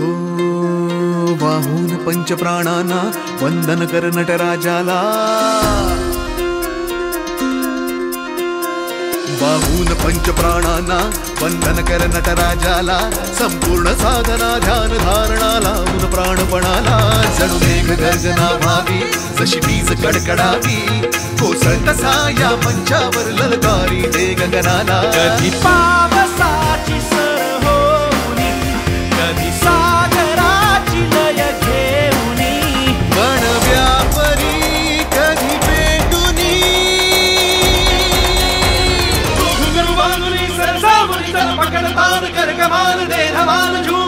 हो वाहून पंचप्राणांना वंदन कर नटराजाला, वाहून पंचप्राणांना वंदन कर नटराजाला, संपूर्ण साधना ध्यान धारणा लावून प्राणपणाला, जणू मेघ गर्जना व्हावी जशी वीज कडकडावी, कोसळत तसा या मंचावर ललकारी दे गगनाला. कधी पावसाची सर होऊनी, कधी सागराची लय घेऊनी, पण व्यापरी कधी भेटुनी. बांधुनी सरसावनी तन पकड तान कर कमान दे धमान झू